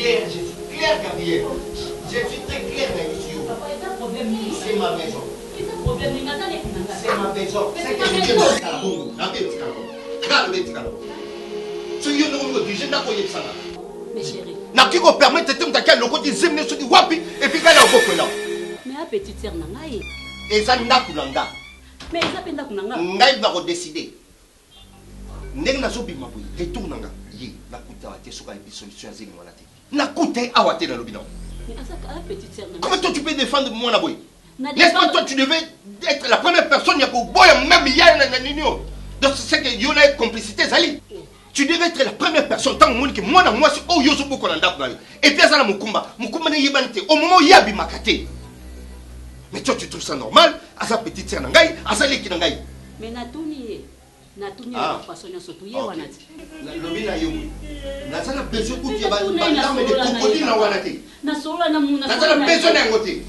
clair, je suis clair, Gabriel. Je suis très clair là-dessus. C'est ma maison. C'est ma maison. C'est que je dis mais chérie. N'a-tu qu'on permettre de te mettre le côté zémné sur du wapi et puis qu'elle a beaucoup là. Mais à petite sœur nangaï. Et ça n'a pas d'anga. Mais ça penda kunanga. Ngai va décider. Ndenge nazobi mabui retour nanga. Yi na kuta te soka et solution zémné wala te. Na kuta awate na lobina. Mais à ça petite sœur nangaï. Comment toi tu peux défendre moi na boy? N'est-ce pas toi tu devais être la première personne qui a boy même hier na ninio. Donc c'est que y a une complicité zali. Tu devais être la première personne tant que moi na moi si oh yo so boko na ndako na yo. Et puis ça na mukumba ne yibanite au moment où y a bimakate. Mais toi tu trouves ça normal à sa petite sœur nangai à sa leki nangai. Mais natuni la façon surtout ye wana ti. Lobi na yo. Na ça na besoin pour que ba mais de crocodile na wana ti. Na sola na muna. Na ça na besoin na ngote.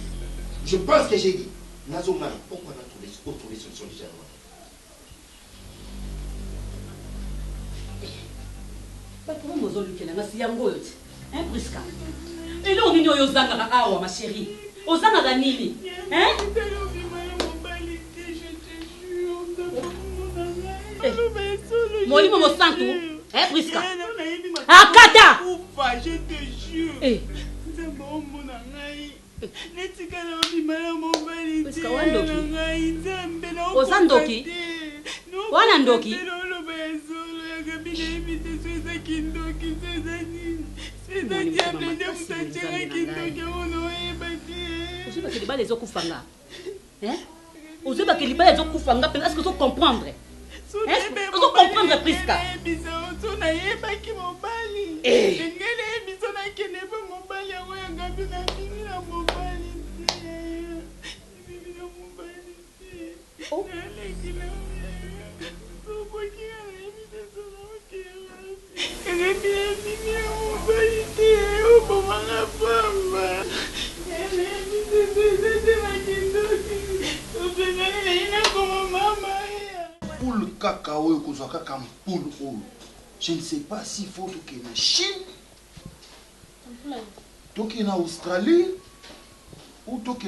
Je pense que j'ai dit nazo mara pourquoi na trouver solution déjà. Pour moi, je suis là, je suis hein, Prisca. Et là, on est aux Zanga, ma chérie. Aux Zanga, Nini. Hein? Moi, je suis hein, Prisca? Akata! Je te jure. Prisca, Osandoki? Wanandoki? Est-ce que tu comprendre? Est-ce que tu comprendre, Prisca? Poule cacao et kozaka comme poule ou. Je ne sais pas s'il faut que en Chine, que en Australie ou que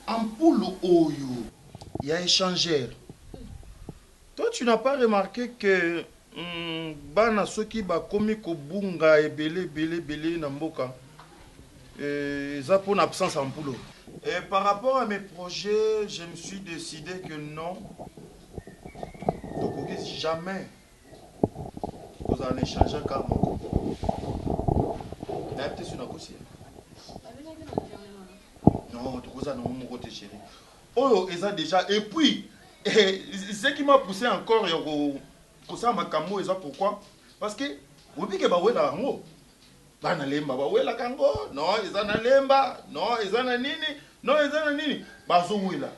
en poule ou. Il y a échangeur. Toi, tu n'as pas remarqué que bana soki ba komi ko bunga et belé na mboka. Ça pour une absence en poule. Et par rapport à mes projets, je me suis décidé que non. Donc, jamais vous en échangez comme moi. Peut-être sur négocier. Non, tu as mon côté chéri. Oh, et ça déjà. Et puis, ce qui m'a poussé encore pour ça, ma camo, et ça pourquoi? Parce que, vous dites que vous avez un mot. Bana lemba ba wela kango non ezana lemba non ezana nini non ezana nini bazo wela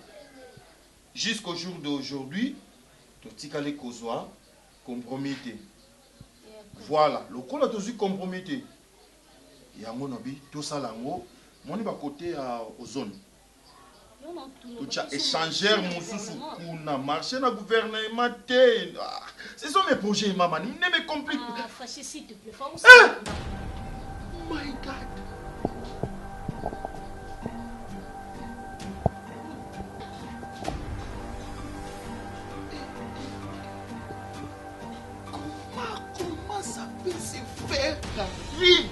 jusqu'au jour d'aujourd'hui totikale kozwa compromis. Voilà le kola tozu compromis yango nobi tout ça lango moni ba côté aux zones tout ça échangeur mususu kuna marché na gouvernement te ce sont mes projets maman ne me complique Fâché s'il te plaît Oh my God. Comment ça peut se faire, Karim?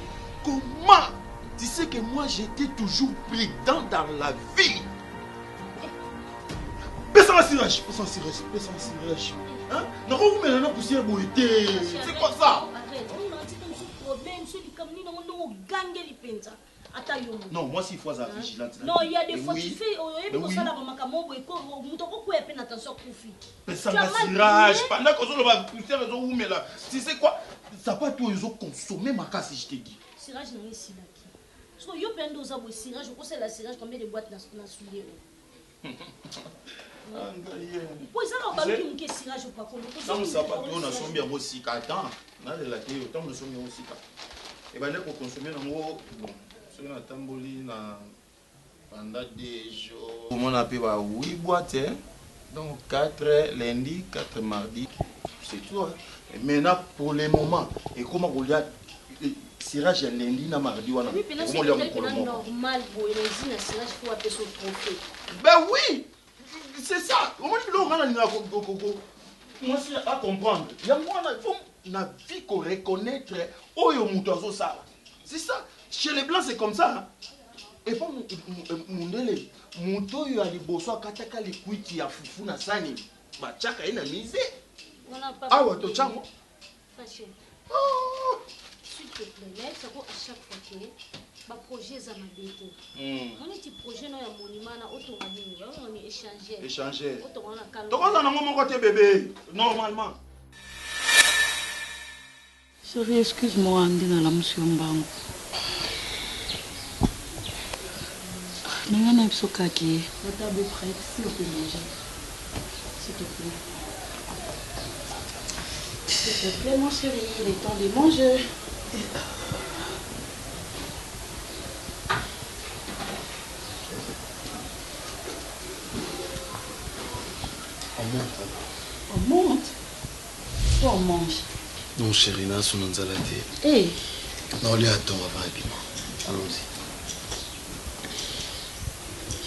Comment? Tu sais que moi j'étais toujours prudent dans la vie. Personne à sirage. Hein? Non, vous mettez la poussière pour aider. C'est quoi ça? Non, moi s'il faut ça vigilante. Non, il y a des fois tu fais Personne à sirage. Pendant que vous avez poussière, tu sais quoi? Ça pas tout ils ont consommé ma casse, je t'ai dit. Sirage non est si là. Parce que yo pendo za bo sirage, ko c'est la sirage combien de boîtes na soulier. Pois ça va pas que sirage pas comme ça. Non, ça pas tout on a sombi en aussi attends. Na de la télé autant de sombi aussi. Et ben là pour consommer dans bon, sur la tamboli na pendant des jours. On a payé 8 boîtes donc 4 lundi, 4 mardi. C'est tout. Hein. Et maintenant pour les moments et comment on y a Sirage lundi na mardi wana. Oui, puis là, c'est normal pour les usines à Sirage pour appeler son trophée. Ben oui, c'est ça. Moi, je à comprendre. Il y a moi, il a vie qu'on reconnaître Oyo Moutazo ça. C'est ça. Chez les Blancs, c'est comme ça. Hein. Et pas Mundele, Moutoyo a des bossois kataka les kuiti à foufou na sani. Bah, tchaka ina misé. Ah ouais, to tchamo. Fâché. S'il te plaît, c'est quoi à chaque fois que ma projet est à ma bête. On est petit projet dans un monument, on est échangé. Échanger. Donc on a mon côté bébé, normalement. Chérie, excuse-moi, Andina la monsieur Mbango. Maintenant, je suis kaki. La table est prête, si on peut manger. S'il te plaît. S'il te plaît, mon chéri, il est temps de manger. On monte. Ou on mange? Non, chérie, là, son nzalate. Hey. Non, lui, attends, on va rapidement. Allons-y.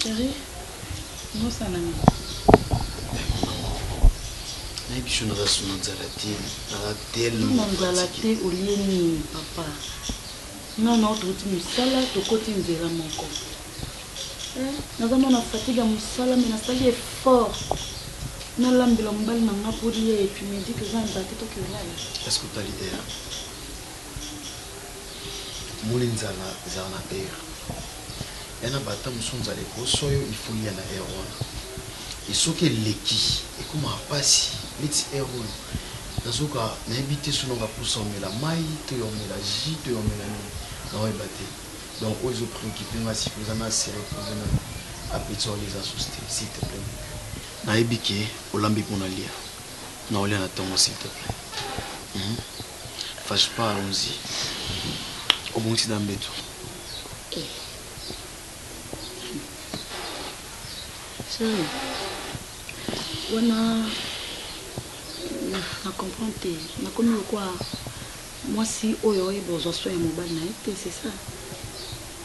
Chérie, nous ça n'a Mais puis, je n'ai pas son nzalate. tellement nzalate au lieu papa. Non, non, tu me sala, tu côté nzela moko. Nous avons la fatigue à Moussala, mais la salle est fort. Nous avons l'ambulance dans la poudre et puis me dit que j'ai un bâtiment qui est là. Est-ce que tu as l'idée? Moulinzala, Zana Air. Il y a un bâtiment qui est là, il faut y aller à Air. Il faut que l'équipe, et comment passer, les Air. Nous avons invité sur nous pour sommer la maille, la J, la maille. Donc, ils ont préoccupé, si vous en avez serré, vous en avez appelé les associés, s'il te plaît. Naibike, Olambi Monalia. Naolia Natongo, s'il te plaît. Fâche pas, allons-y. Au bon petit d'ambeto. Chérie, on a compris. On a connu quoi? Moi, si Oyo est besoin de mobile, c'est ça.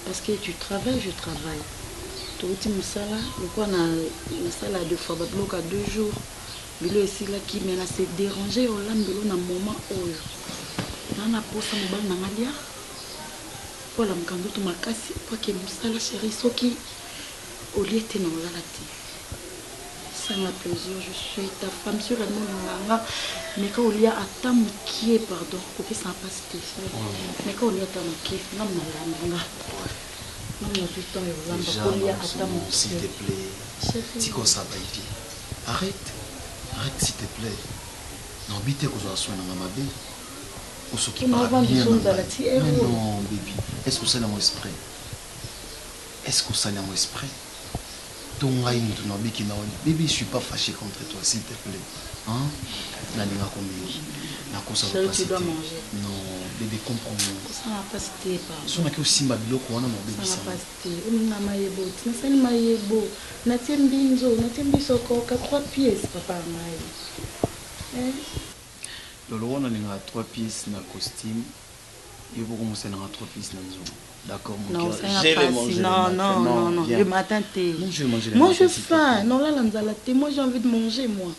Parce que tu travailles, je travaille. Tu as sala, le quoi na sala 2 fois, bloc à 2 jours. Bilo ici là qui m'a laissé déranger au lambelo na moment Oyo. On a posé mobile na ngalia. Pour la mkando tu makasi pour que musala chérie soki au lieu de nous la ça m'a plaisir, je suis ta femme sur le nom mais quand il y a à ta qui est pardon pour que ça passe mais quand il y a ta qui non non s'il te plaît, Tiko Sabaïdi, arrête, s'il te plaît. N'habitez que vous soyez dans ma vie. Ou ce qui parle bien. Non, baby. Est-ce que c'est dans mon esprit? Est-ce que c'est dans mon esprit? Baby, je ne suis pas fâché contre toi, s'il te plaît. Hein? Chérie, tu dois manger. Non, bébé, comprends-moi. Ça n'a pas cité, pardon. Si on a que aussi ma biloko, on a mon bébé. Ça n'a pas cité. On a maïebo. Tu n'as pas de maïebo. On a tiembinzo. On a tiembiso. 3 pièces, papa. Lolo, on a 3 pièces dans le costume. Et vous commencez à 3 pièces dans le zoom. D'accord, mon non, cœur. Ça n'a pas cité. Non. Le matin, t'es. Non, je vais manger. Moi, je faim. Non, là, moi, j'ai envie de manger, moi.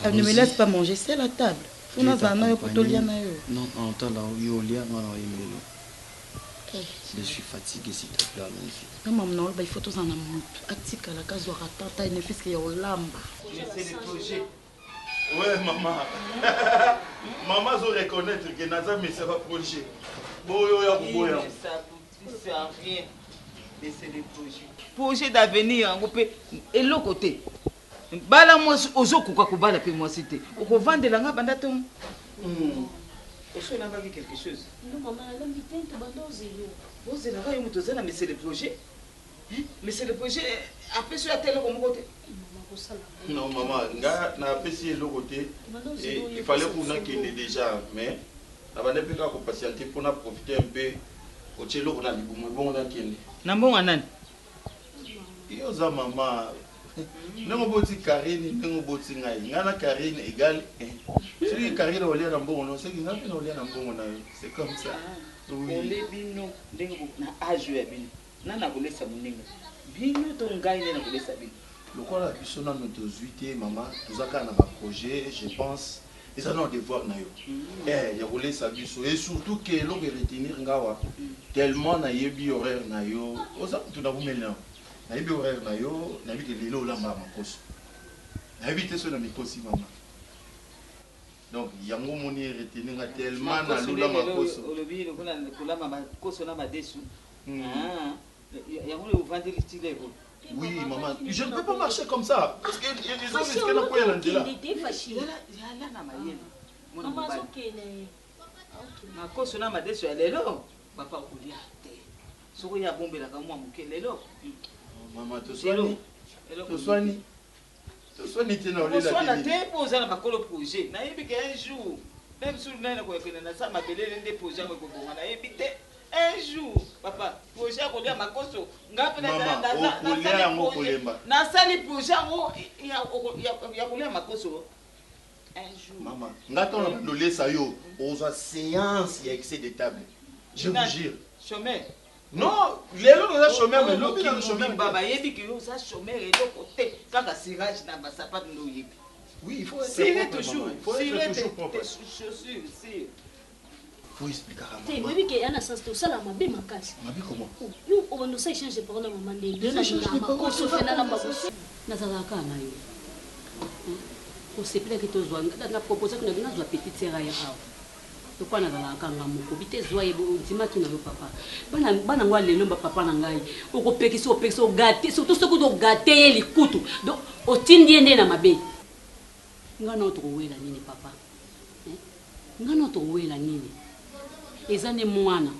Elle ne me laisse pas manger, c'est la table. Non, attends, là, je suis fatigué, s'il te plaît. Non, il faut tous en amour. Atika, la case, ratata, il ne fait que lamba. C'est le projet. Ouais, maman. Maman, je reconnaître que Naza, mais c'est pas projet. C'est rien. Mais c'est le projet. Projet d'avenir, et l'autre côté. Bala moi ozoku kwa kubala pe moi cité. Oko vandela nga banda ton. Oso na ba quelque chose. Non maman, la mitente bando zelo. Vous là yo muto zela mais c'est le projet. Mais c'est le projet après sur la télé comme côté. Non maman, nga na pesi le côté. Il fallait qu'on a qu'il déjà mais na bande pe ka ko patienter pour na profiter un peu. Au chelo on a libumu bon na kende. Na mbonga nani? Yo za maman ndenge oboti Karine ndenge oboti ngai nga na Karine égal soki Karine olia na mbongo no soki nga mpe na olia na mbongo na yo c'est comme ça. Ole bino ndenge na âge ya bino nana kolesa moninga bino to ngai nde na kolesa bino lokola biso nano tozwi te mama tozaka na baprojet je pense eza na devoir na yo ya kolesa biso et surtout ke eloko retenir ngawa tellement nayebi horaire na yo oza kutu na bomena nayebi horaire na yo nayebi ke lelo olamba makoso nayebi te so na mikosi mama donc yango moni retenir nga tellement na lula makoso olobi lokola kolamba makoso na madesu yango le vendeli style ko. Oui, maman, je ne peux pas marcher comme ça. Parce que les gens risquent de quoi il là. Makoso na madesu ya lelo papa kolia te soko ya bombe la kamwa muke lelo mama to soigner tena olela te soigner te poza na bakolo projet na yebi ke un jour même sur na ko yakena na sa mabelele nde projet ko bonga na yebi te un jour papa projet ko dia makoso ngape na sali projet ngo ya kolia makoso un jour maman ngato na ndolesa yo oza séance ya excès de table je vous jure chômeur non lelo oza chômeur mais lobi na chômeur baba yebi que oza chômeur et donc côté kaka sirage na ba sapat ndo yebi oui il faut être toujours propre chaussures si faut expliquer à maman. Oui, que yana sens to sala mabe makasi. Mabe comment? Yo on nous ça échange par na maman ndenge. Na ko so fena na babosi. Na zala kana yo. Ko sepela que to zwa na proposer que na zwa petite sœur ya awa. To kwa na zala kanga moko bite zwa yebo ndima kina yo papa. Bana ngwa lelo mba papa na ngai. Oko pekisi o gâté surtout ce que do gâté likutu. Donc o tindi ende na mabe. Ngana to wela nini papa? Ngana to wela nini? Ezane mwana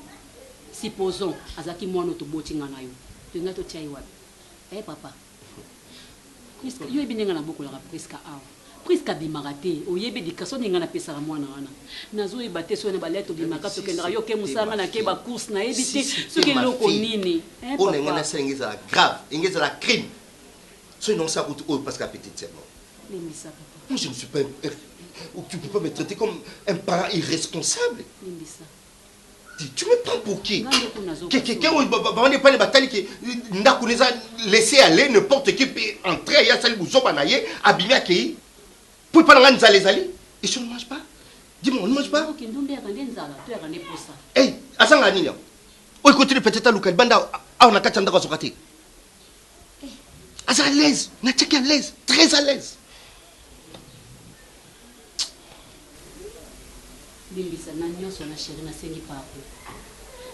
supposons azaki mwana to botinga na yo tenga to chai wapi papa presque yo ebinenga na boko la presque awa presque bimarate oyebi dikaso ninga na pesa la mwana wana nazo ebate so na baleto bimaka to kendra yo ke musanga na ke ba course na ebite ce que loko nini on nga na sengeza grave ingeza la crime so non ça pour parce que petite c'est bon mais ça papa moi je ne suis pas tu peux pas me traiter comme un parent irresponsable. Tu me prends pour qui? Quelqu'un où on n'est pas les batailles qui n'a laissé aller n'importe qui peut entrer, il y a ça, vous obanaye, abîmer à qui? Pour pas l'en aller, et si on ne mange pas? Dis-moi, on ne mange pas? Hey, Asanga Nina, où écoutez peut-être à Luka, Banda, on a 400 euros sur raté. Asa à l'aise, n'a à l'aise, très à l'aise. Bimbisa na nyonso na chéri na sengi pardon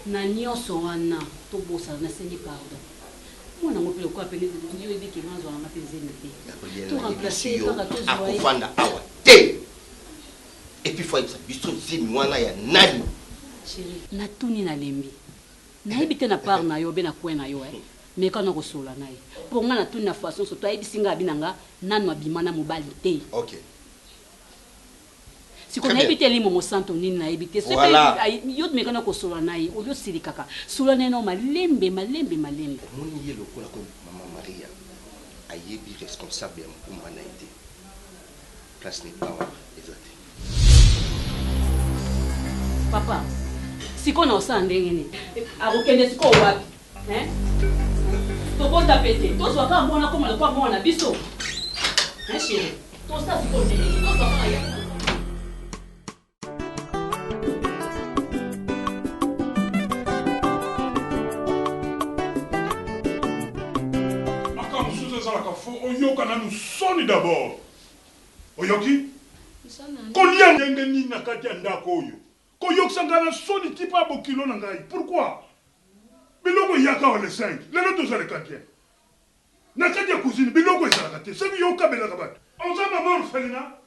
na nyonso wana to bosa na sengi pardon mwana ngopele kwa pele ndio edi ki manzo na mapenzeni te to remplacer par to zoa akufanda awa te et puis faut être biso zimi mwana ya nani chéri na tuni na lembi na ebite na part na yo be na kwen na yo mais quand on resola na ye pour nga na tuni na façon so to ebisinga binanga nanu abimana mobali te OK. Si on a évité les moments sans ton nina évité ce que yod me kana ko sola nayi o yo silikaka sola neno malembe mon yelo ko la ko maman Maria ayebi responsable ya mkumba na été place n'est pas exact papa si qu'on a ça ndengene akokende siko wapi to bonda pete to zo ka mbona ko mala kwa mona biso chérie to ça siko ndengene to zo ka ya oyoka nanu soni d'abord oyoki kolia ndenge nini na kati ya ndako oyo koyokisa ngai na soni tipa bokilo na ngai pourquoi biloko eyaka wa le 5 lelo tozaleka te na kati ya cousine biloko ezalaka te soki yo okabelaka bato oza mama orphelina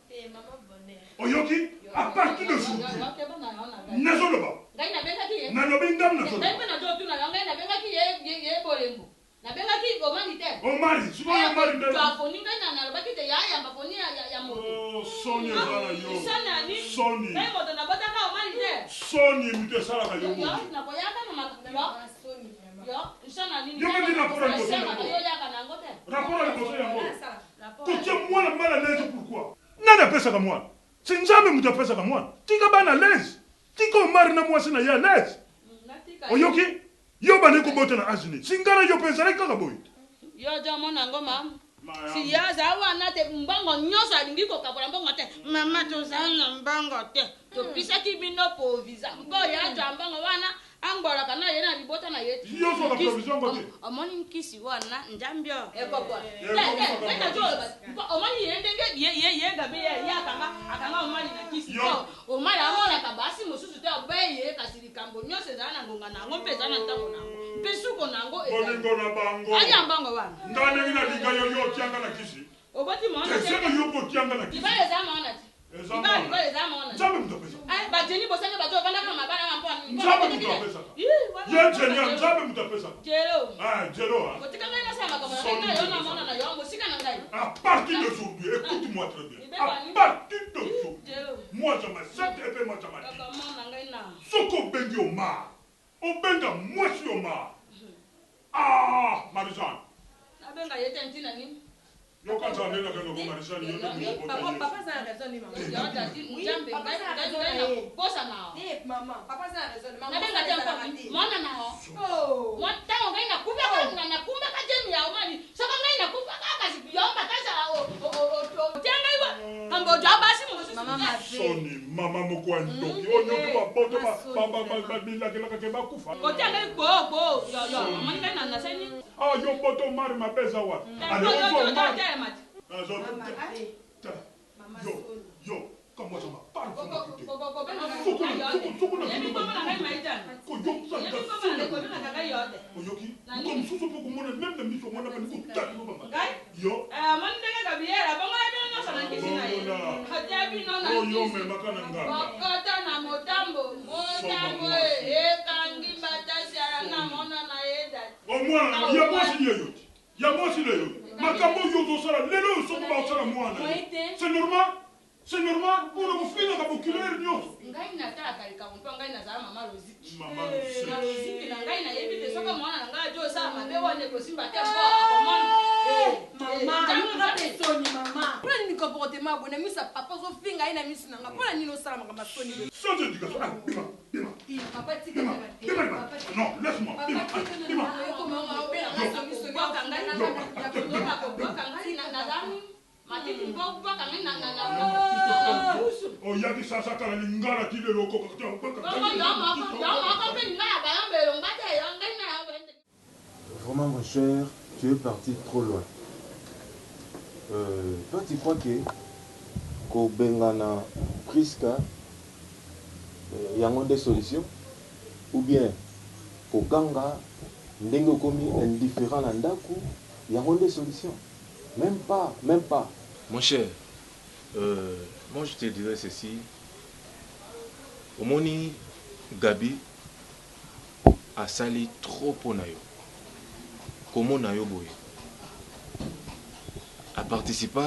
oyoki à partir de aujourd'hui nazoloba nalobi ndamu nazoloba nabengaki omani te omani siko omani te bafoni ngana na lobaki te ya bafoni ya moto soni ezala yo soni ngai moto nabotaka omani te soni mito esalaka yo nakoyaka na yo nsana nini yo medi na pona yo yaka nango te Rapport à l'émotion yango. Kotia mwana mal à l'aise pourquoi? Nana pesa ka mwana. Sinzambe muta pesa ka mwana. Tika bana à l'aise. Tika omari na mwasi na ya à l'aise. Oyoki? Yo bane ko bota na azini. Singana yo pesa reka ka boy. Yo jamo nango mam. Si ya za wana te mbango nyoso alingi ko kabola mbango te. Mama to za na mbango te. To pisa ki bino po visa. Mbo ya to mbango wana. Angbola kana yena libota na yeti. Yo so la provision ngote. Omoni nkisi wana njambio. Papa. Nenda jola. Omoni ye gabe ya akanga omani na kisi. Omani amona kabasi mususu te obeye kasiri kambo nyose zana ngonga na ngombe zana ntango nango. Pesuko nango e. Bolingo na bango. Aya mbango wana. Ndane ngina liga yo tianga na kisi. Oboti mona. Sema yo ko tianga na kisi. Ibale za mona. Ibale za mona. Nzambe mutapesa. Ai bajeni bosanye bajo banda kama mabana mampona. Nzambe mutapesa. Ye jenya nzambe mutapesa. Jero. Ah, Jero. Botika ngai na sama kama na yo na mona na yo mosika na ngai. À partir d'aujourd'hui, écoute-moi très bien. À partir d'aujourd'hui, moi je m'accepte et puis moi je m'accepte. Soko bengi Omar. Obenga mwasi Omar. Ah, Marie-Jeanne. Abenga yete ntina nini? Yo quand ça vient avec le Marie-Jeanne, yo ne Papa ça a raison ni maman. Yo dati njambe ngai bosa nao. Maman, papa ça a raison. Na benga tempo mona nao. Oh. Mo tango ngai na kumba na kumba ka jemi ya omani. Saka ngai na kumba ka kasi yomba kasa o tenga iwa. Kambo jabasi mo susu. Mama ma Soni mama moko ndoki. Onyo to boto ba bila ke ba kufa. Ko tenga go yo omani ngai na seni. Ah yo boto mari mapeza wa. Allez on va. Yo, comment ça va? Parle. Makambo yozo sala lelo soko ba sala mwana. C'est normal? C'est normal pour le fina ka bokilere nyoso. Ngai na tala kalika mpo ngai na zala mama Roziki. Mama Roziki. Na Roziki na ngai na yebi te soko mwana na ngai jo sala mabe wane ko simba te ko mama. Mama, pesoni mama. Pour ni comportement bon ami sa papa zo finga ina misi nanga. Pour ni no sala makama soni. Sans éducation. Ah, bima. Papa tika na. Non, laisse-moi. Bima. Oh, il y a des sasa kala lingala qui le loko Vraiment mon cher, tu es parti trop loin. Toi tu crois que ko bengana Priska yango des solutions ou bien ko ganga ndenge komi indifférent na ndaku yango des solutions? Même pas. Mon cher, moi je te dirais ceci. Omoni Gabi a sali trop pour nayo. Comment nayo boye a participé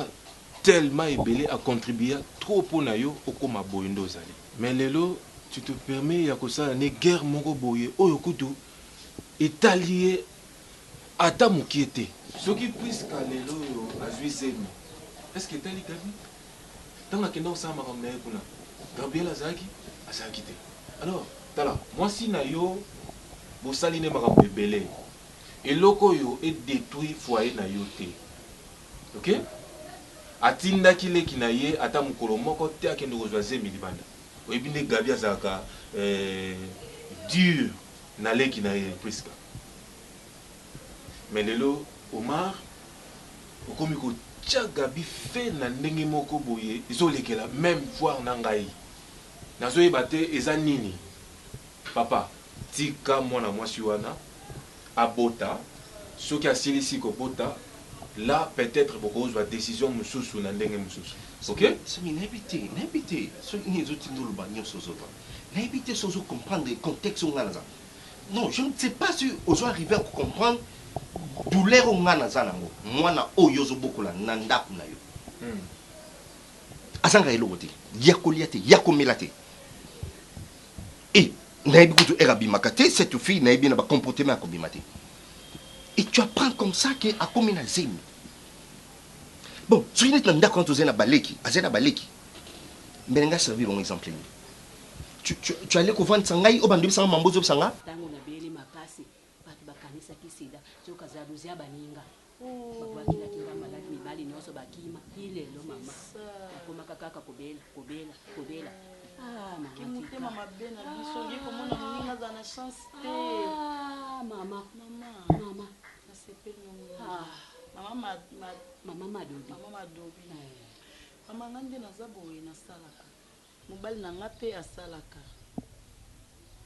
tellement ébélé à contribuer trop pour nayo au koma boyendo zali. Mais lelo tu te permets ya kosa ne guerre moko boye oyo kutu est allié à ta mokiete. Ce qui puisse caler l'eau à Juizemi. Est-ce que tu as dit Gabi? Tant que nous sommes en Gabriel Azaki, Azaki. Alors, tala, moi si nayo, vous salinez ma bébé. Et loko yo est détruit foyer na yo te. Ok? Atinda kile kinaye ata mukolo moko te akende kozwaze milibanda. Oyebinde Gabi Azaka dur na le kinaye Priska. Mais lelo Omar, comme il tia Gabi fait na ndenge moko boye, izolekela même voir nangai. Nazo yebate eza nini. Papa, tika mwana mwasi wana abota, soki asilisi ko bota, là peut-être boko zwa décision mususu na ndenge mususu. OK? Sami n'habite, soki ni zotindolo ba nyoso zoba. N'habite sozo comprendre le contexte ngana. Non, je ne sais pas si ozo arriver à comprendre douleur ngana zanango mwana oyo zo bokola na ndaku na yo azanga eloko te yakolia te yakomela te et nayebi kutu erabimaka te cette fille nayebi na ba comportement akobima te et tu apprends comme ça que akomi na zemi Bon, tu es dans quand tu es dans baleki, azena baleki. Mais nga servi bon exemple. Tu allais ko vendre sangai au bandu sanga mambozo sanga? Tango na beli makasi, batu bakanisa kisida, tu kazaduzia baninga. Baba kila kinga malaki mibali nyoso bakima, ile lo mama. Koma kaka kobela. Ah, mama. Kimutema mabena biso ngi komona muninga za na chance te. Ah, mama. Nasepeli nongo. Mama madobi. Mama ngande naza boye nasalaka. Mobali na nga pe asalaka.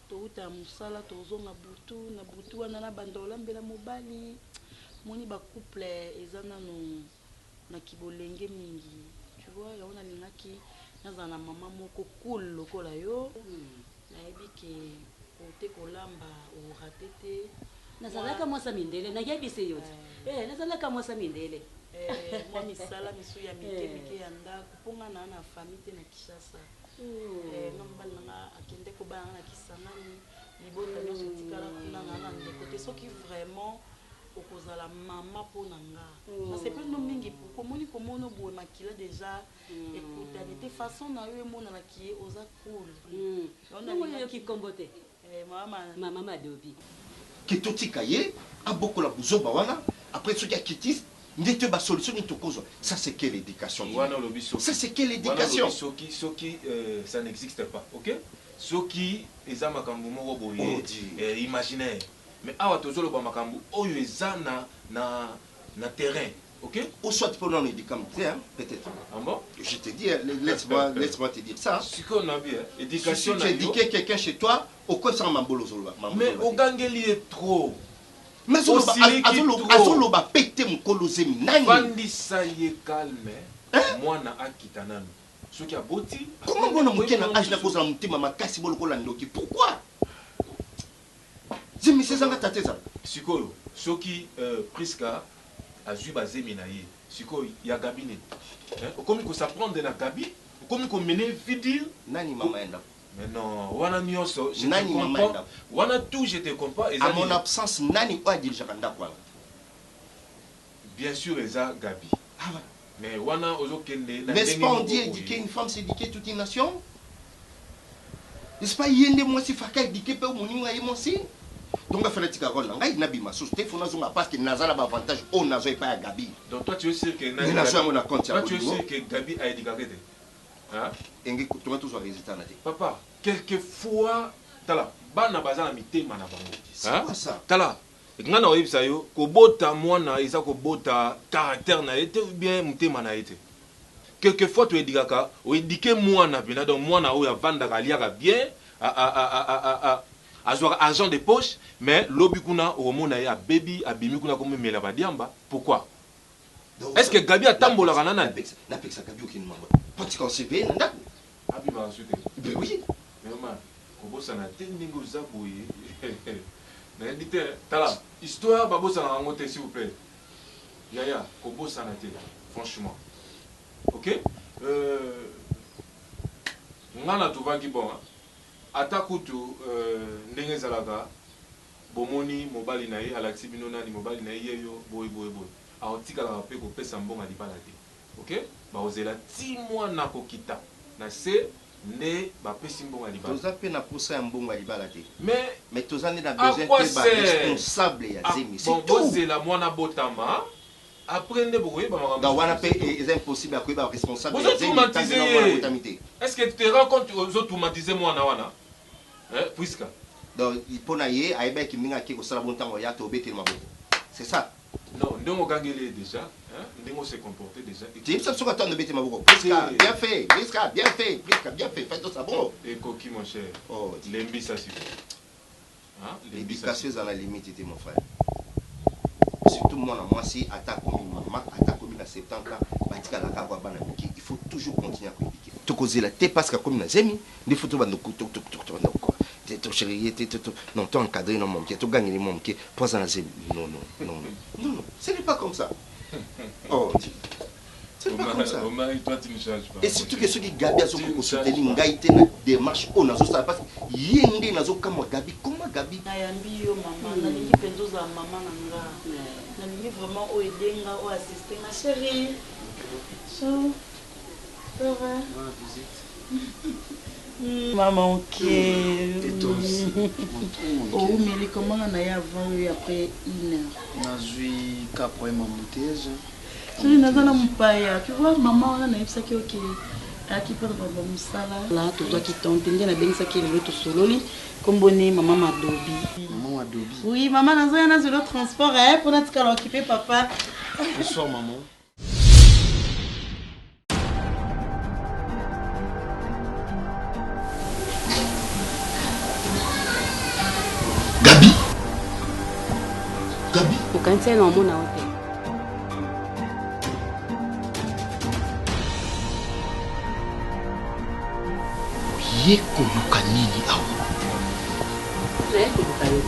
Touta musala tozonga butu na butu wana na bandola mbela mobali. Moni ba couple ezana no na kibolenge mingi. Tu vois, ya ona lingaki naza na mama moko cool lokola yo. Nayebi ke kote kolamba o ratete. Nazalaka mwasa mindele na yebise yote. Nazalaka mwasa mindele. Moi misala misu ya mike ya ndako ponga na famille te na Kishasa. Ngambala nga akende ko bana na Kisangani libota nyonso tikala kuna na ndeko te soki vraiment okozala mama pona nga. Na c'est pas no mingi pour komoni komono boye makila déjà écoute était façon na yo mona na ki oza cool. On a yo ki kombote. Mama madobi. Kitotika ye abokola buzoba wana après ce qui a kitis ndete ba solution ni tokozo. Ça c'est quelle éducation? Ça c'est quelle éducation? Soki ça n'existe pas, OK? Soki eza makambu moko boye imaginaire. Mais awa tozolo ba makambu oyo eza na terrain, OK? Ou soit pour non éducateur peut-être. Ah bon? Je te dis laisse-moi te dire ça. Ce qu'on a bien, éducation. Si tu éduques quelqu'un chez toi, au quoi ça m'embolo zolo? Mais au gangeli est trop. Mais azolo ba pété mon kolosemi nani. Vandisa ye calme. Moi na akitanano. Ce qui a boti. Comment on a moqué na âge na cause la mutima makasi bolo kola ndoki. Pourquoi? Zemi sezanga tateza. Sikoyo, soki Priska azui bazemi na ye. Sikoyo ya gabine. Comme il faut s'apprendre na gabi, comme il faut mener vidir nani mama enda. Mais non, wana nyonso, je te comprends. Wana tout, je te comprends. À mon absence, nani oa dirija kanda kwa. Bien sûr, eza Gabi. Mais wana ozo kende. N'est-ce pas on dit éduquer une femme, c'est éduquer toute une nation? N'est-ce pas yende moi si faka éduquer pe moni wa moi si? Donc affaire tika rôle ngai na bima so te fona zonga parce que nazala ba avantage on nazo pas à Gabi. Donc toi tu es sûr que nani nazo mon compte. Toi tu es sûr que Gabi a éduqué. Hein? Papa, quelquefois, tala, bana bazana mitema na bango. C'est quoi ça? Tala, ngana oyebisa yo, kobota mwana isa kobota caractère na été ou bien mitema na été. Quelquefois tu édikaka, o édiquer mwana bina donc mwana oya vanda kaliaka bien azwa argent de poche, mais lobi kuna o mona ya baby abimi kuna comme mela badiamba. Pourquoi? Est-ce que Gabi a tambola kanana? Na peksa Gabi aucune mambo. Poti concevé nda. Abi ba ensuite. Ben oui. Mais maman, kobosa na tendingo zaboye. Mais dites tala, histoire ba bosa na ngote s'il vous plaît. Yaya, kobosa na te. Franchement. OK? Ngana tuvaki bon. Ata kutu ndenge zalaka bomoni mobali na ye alaxi binona ni mobali na ye yo boy. Aotikala pe ko pesa mbonga libala te. OK? Ba ozela 6 mois na kokita. Na se ne ba pesi mbonga libala. Toza pe na posa mbonga libala te. Mais toza ne na besoin te ba responsable ya zemi. C'est tout. Bon, c'est la mwana botama. Après ne boye ba makambo. Da wana pe est impossible à ba responsable ya zemi. Est-ce que tu te rends compte aux autres automatiser mwana wana? Puisque donc il pona ye aiba ki minga ki ko sala bon tango ya to bete maboko. C'est ça. Non, Ndongo Gangele déjà, Ndongo s'est comporté déjà. Tu sais ce que tu as de maboko. Priska, bien fait, Priska, bien fait, Priska, bien fait. Fais tout ça bon. Et Koki mon cher. Oh, l'embi ça c'est. Hein? L'éducation à la limite était mon frère. Surtout moi si attaque comme maman, attaque comme à 70 ans, batika la kaba bana miki, il faut toujours continuer à éduquer. Tu causes la tête parce que comme na zemi, des photos ba no tu chérie, non, tu encadré, non, mon pied, tu gagnes les mon pied, pose dans la zemi. Non, ce n'est pas comme ça. Oh, C'est pas comme ça. Omar, toi, tu ne changes pas. Et surtout que ceux qui Gabi a soutenir Ngaïté na démarche on a ça parce que yende nazo kama Gabi comment Gabi nayambi yo maman nalingi penzo za maman nanga nalingi vraiment o edenga o assister ma chérie so ça va maman ok oh mais les commandes on a eu avant et après 1 heure nazui ka problème embouteillage. chérie nazana mpaya tu vois maman on a eu ça qui ok akipata baba musala la tozwaki tonte nde nabengisaki lelo tosololi komboni mama madobi. Maman Madobi. Oui, maman nazoya na zelo transport pour natikala occuper papa. Bonsoir maman. Gabi Gabi okanisi na omona ote ye koluka nini awa naye koluka yo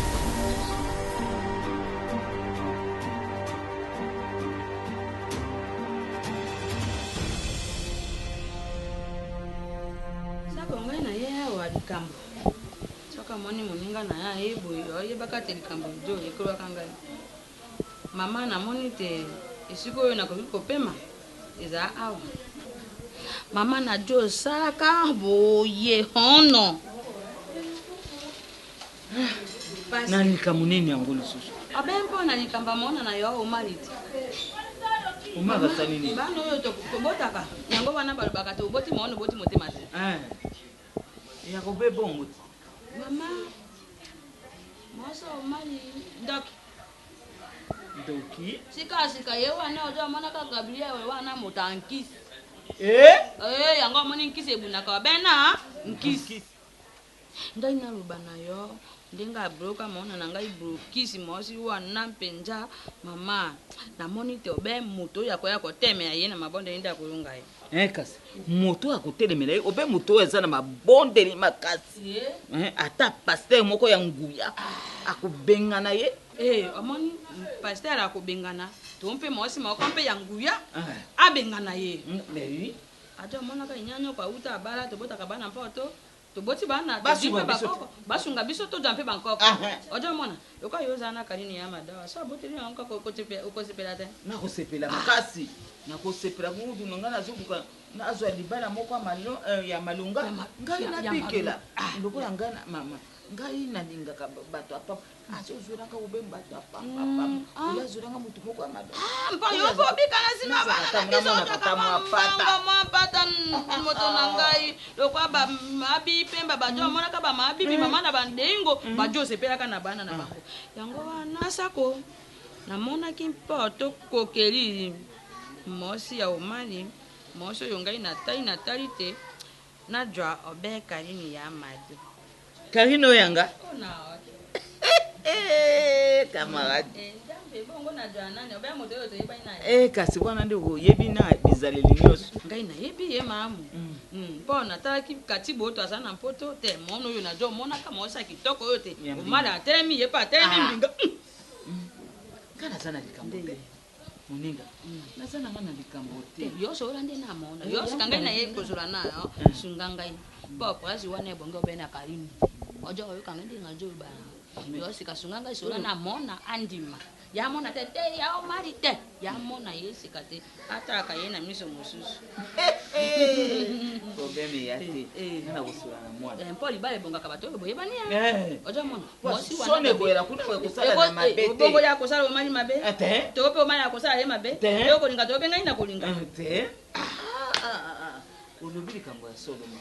saka ngai na ye awa likambo soka moni moninga na ya eboye oyebaka te likambo lido ekolwaka ngai mama namoni te esika oyo nakoki kopema eza awa mama na jo osalaka boye hono na likambo nini yango lisusu abe mpo na likambo mona na yo omali te omaka sa nini bana oyo tobotaka yango wana balobaka te oboti maono oboti motema te ya kobe bongo te mama mwasi omali ndoki doki sikasika ye wana ozo amonaka gabriel wana moto ankisi yango amoni nkisi ebundaka wabena nkisi ngai naloba na yo ndenge abroka mona na ngai brokisi mwasi wana mpenza mama namoni te obe moto oyo akoya kotemela ye na mabondeli nde akolunga ye kasi moto akotelemela ye obe moto oyo eza na mabondeli makasi ata paster moko ya nguya akobengana ye omoni paster akobengana to mpe mwasi moko mpe ya nguya abengana ye ato omonaka inyanyoko auta abala tobotaka bana mpoto toboti bana basunga biso tozwa mpe bankoko ojo mona yoka yo oza na kalini ya madawa so aboteli yango okosepela te nakosepela makasi nakosepela mudu nanga nazobuka nazwa libala moko ya malonga ngai nabikela lokola ngai mama ngai nalingaka bato apapa azozwelanga obemba bato apapa oyazwelanga motu moko ya madawa mpo yo bobikana nsima banaamapata moto na ngai lokwa bamabi pemba bajo amonaka bamabibi mama na bandeingo bajo osepelaka na bana na bango yango wana sako namonaki mpo tokokeli mosi ya omali mosi oyo ngai natali te najwa obe karini ya madi karine oyo yanga camarade kasi wana nde oyebi na bizaleli nyonso ngai nayebi ye mamu mpo natalaki kati boto aza na mpoto te mono oyo najo omonaka mosi ya kitoko oyo te omala atelemi ye mpe atelemi mbinga ngai naza na likambo te moninga naza nanga na likambo te yoso ola nde namona yosika ngai naye kozola nayo sunga ngai mpo prasi wana ebonge obena kalini ojo oyoka ngai nde najo bana yosika sunga ngai sola namona andima yamona te ya omali te yamona yesika te atalaka ye na miso mosusu probleme ya te nana kosola na mwana mpo libala ebongaka bato oyo boyebani ya ojo mona sone koyela kuna kosala na mabe te obongo ya kosala omali mabe to pe omali ya kosala ye mabe to kolinga to pe ngai na kolinga te olobi likambo ya soloma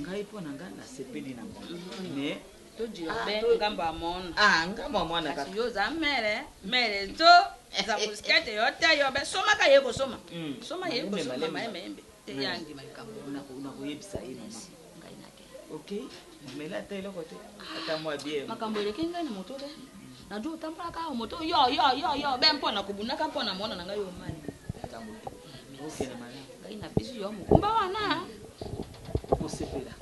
ngai mpo na ngai nasepeli na mwana me ngambo ya mona ngambo ya mwana kasi yo oza mere to za buskete yo te yo be somaka ye kosoma soma ye kosoma mayembe te yandima likambo nakoyebisa ye mama ngai nake ok mela ata eloko te ata mwa bien makambo eleki ngai na moto te najo otambolaka awa moto yo be mpo na kobundaka mpo na mona na ngai omani okende malamu ngai na pesi yo mokumba wana okosepela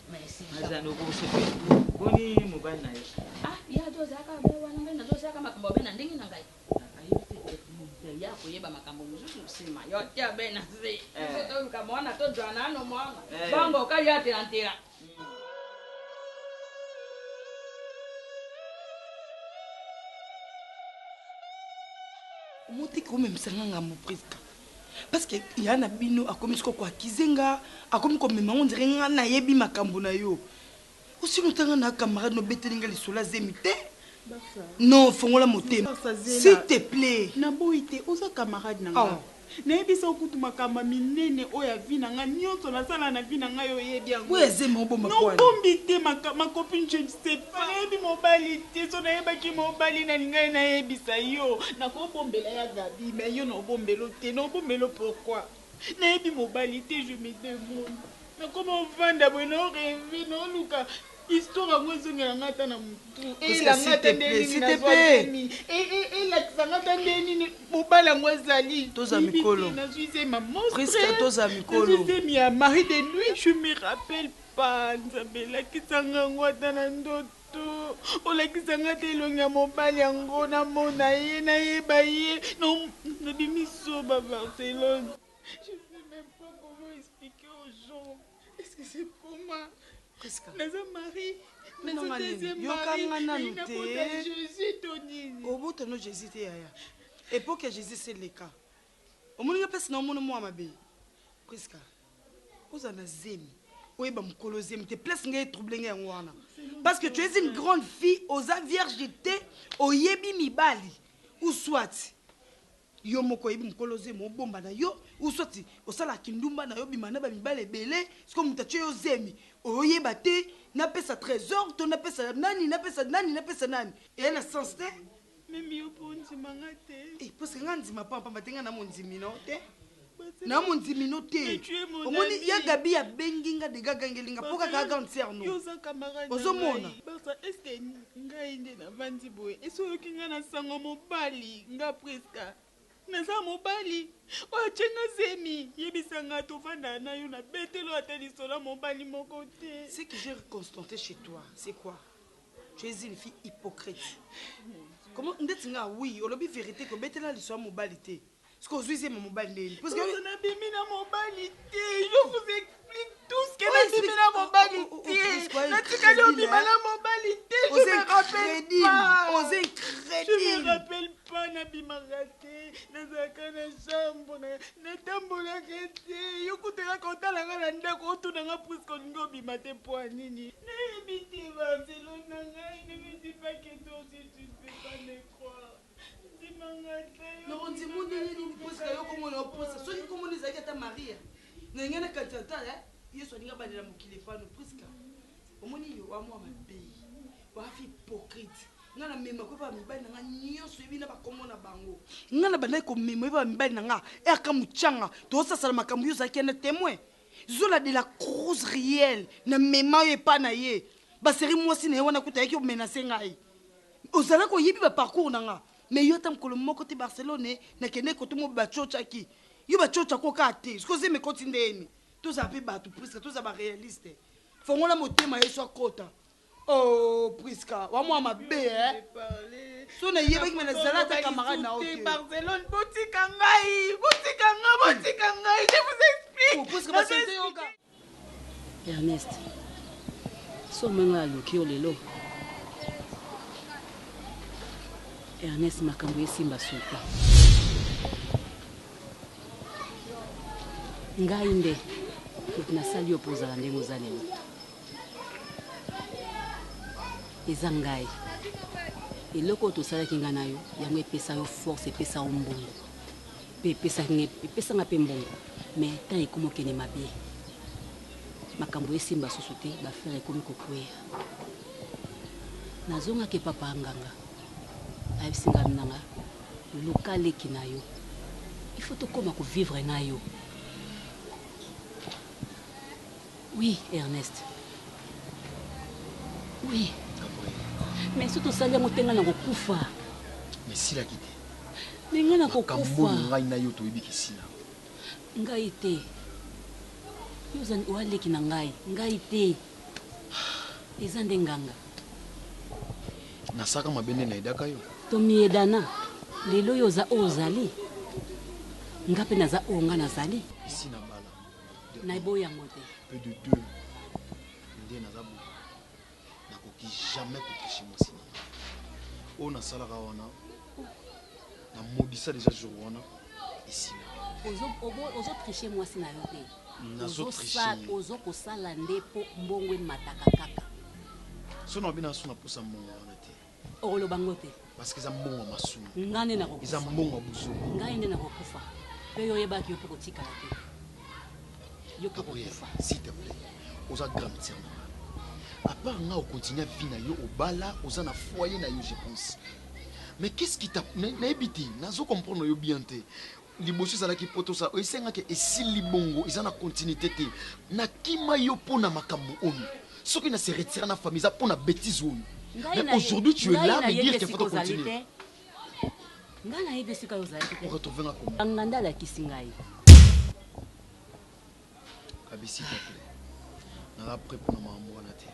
azana okosepela boni mobali na yo ya jozaka be wana ngai nazozaka makambo be na ndenge na ngai koyeba makambo mosusu nsima yo tia be na se toluka mwana tozwa nano mwana bongo okaliatelantela omotiki omemisanga ngambo presque parce que ya na bino akomi siko koakize nga akomi komema ngo ndire nga nayebi makambo na yo osino tanga na camarade nobeteli nga lisolo azemi te non fongola motema s'il te plaît naboyi te oza camarade na nga nayebisa okutu makambo minene oyo avi na nga nyonso nasala na vi na ngai oyebi yango oyo ezema obomba nobombi te makopine je ne sais pas nayebi mobali te so nayebaki mobali na lingai nayebisa yo nakobombela ya gabi me yo naobombelo te naobombelo pourquoi nayebi mobali te je me demande nakoma ovanda boye naoreve naoluka histoire yango ezongela nga ata na motu elanga ata ndenini nazwani elakisanga ata ndenini mobali yango ezali toza mikolo nazwisema presque toza mikolo nazwisemi ya mari de nuit je me rappelle pas nzambe elakisanga yango ata na ndoto olakisanga ata elongi ya mobali yango namona ye nayeba ye nabimi soba Barcelone. Je ne sais même pas comment expliquer aux gens. Est-ce que c'est comment naza mari naza deuxième mari nakota Jésus tonini obotono Jésus te yaya époque ya Jésus c'est le cas omoninga pesi na omona mwa mabe presque oza na zemi oyeba mokolo zemi te place ngai etrouble ngai yango wana parce que tu es une grande fille oza vierge te oyebi mibali ou soit yo moko oyebi mokolo zemi obomba na yo ou soit osalaki ndumba na yo bima na bamibali ebele siko moto atye yo zemi oyeba te napesa trésor to napesa nani eya na sens te memi yo mpo ondimanga te parce que nga ndima pampamba te nga na mondimino te na mondimino te omoni ya gabi abengi nga degagangeli nga mpo kaka ganserno ozomona eske ngai nde navandi boye esi oyoki nga na sango mobali nga preska naza mobali oyo tyenga zemi yebisanga tovanda na yo na betelo ata lisolo mobali moko te. Ce que j'ai constaté chez toi c'est quoi? Tu es une fille hypocrite. Comment ndeti nga oui olobi vérité ko betela lisolo mobali te ce que ozwi zemi mobali ndeni parce que nabimi na mobali te je vous explique tout ce que nabimi na mobali te natikali obima na mobali te je me rappelle pas je me rappelle pas nabimaka te nazalaka na chambre natambolaka te yokutelaka otalanga na ndako otunanga puiske olingi obima te mpo ya nini nayebi te banzelo na ngai neyebi pas que toi aussi tu ne peux pas me croire nondimunini posika yo komona oposa soki komona ezalaki ata maria nenge na kantata yesu alinga bandela mokili fano priska omoni yo wamwa mabei wafi hypocrite nga na mema koyeba mibali na nga nyonso yebi na bakombo na bango nga na bandaki komema oyeba mibali na nga eyaka motyanga toosasala makambo yo ozalaki na témoin zola de la cause réelle na mema oyo epa na ye baseri mwasi na ye wana kuta yaki omenase ngai ozalaki oyebi baparcours na nga mais yo ta mokolo moko te Barcelone nakende koto mo bachotaki yo bachotaka oka te siko zeme koti ndeni tozala mpe bato priska tozala baréaliste fongola motema yesu akota oh priska wamwa mabe so nayebaki me nazala ata camarade na ote Barcelone botika ngai je vous explique Ernest so menga aloki yo lelo Ernest makambo esimba soka ngai nde nasali opozala ndenge oza lelo eza ngai eloko oyo tosalaki nga na yo yango epesa yo force epesa yo mbongo mpe epesanga mpe mbongo mais ntan ekomi okende mabe makambo esimba susu te bafere ekomi kokweya nazongaki papa anganga ayebisinga minanga luka leki na yo il faut tokoma kovivre na yo oui Ernest oui mais so tosali yango te ngai na kokufa mais silaki te ndenge na kokufa ngai na yo toyebiki sila ngai te yo ozali oaleki na ngai te eza nde nganga nasaka mabende na edaka yo tomiyedana lelo oyo oza oyo ozali ngape naza onga nazali ici na bala na eboyango te peu de deux nde naza bo nakoki jamais kotriche mwasi na oyo nasalaka wana namodisa déjà jour wana ici ozotriche mwasi na yo te nazotriche ozokosala nde mpo mbongo emataka kaka so na bina so naposa mbongo wana te okoloba ngo te parce que eza mbongo ya masumu ngai nde nakokufa eza mbongo ya bozongo ngai nde nakokufa mpe yo oyebaki yo mpe kotikala te yo mpe kokufa s'il te plaît oza grande sœur na nga à part nga okontinue vie na yo obala oza na foyer na yo je pense mais qu'est-ce qui t'a nayebi te nazo comprendre yo bien te liboso ezalaki poto sa esengaki esili bongo eza na continuité te nakima yo mpo na makambo oyo soki na se retire na famille eza mpo na bêtise oyo mais aujourd'hui tu es là me dire qu'il faut continuer ngai nayebi esika yo ozalaki te retrouver nga comment anganda alakisi ngai kabisi te plaît naza prêt mpo na makambo wana te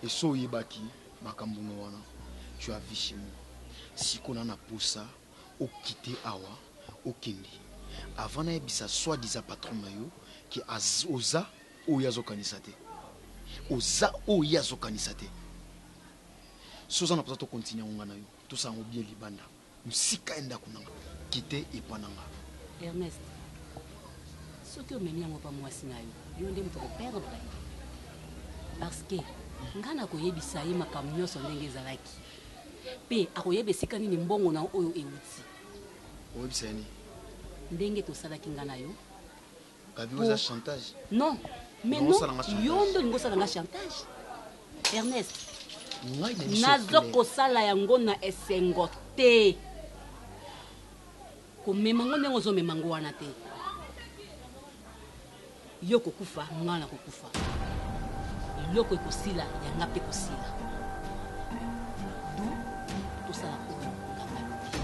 et so oyebaki makambo no wana tu as vu chez moi sikona na posa okite awa okende avant nayebisa soi-disant patron na yo ki oza oyo azokanisa te oza oyo azokanisa te so oza na posa tokontinue ngonga na yo tosango bien libanda mosika endako nanga kite epa nanga Ernest soki omemi yango mpa mwasi na yo yo nde moto koperdre parce que ngai nakoyebisa ye makambo nyonso ndenge ezalaki mpe akoyeba esika nini mbongo na oyo euti oyebisa ye nini ndenge tosalaki ngai na yo kabi oza chantage non mais non yo nde olingi osalanga chantage Ernest nazokosala yango na esengo te komema ngo ndenge ozomema ngo wana te yo kokufa ngai na kokufa eloko ekosila yanga mpe kosila du tosala oyo nganga lobi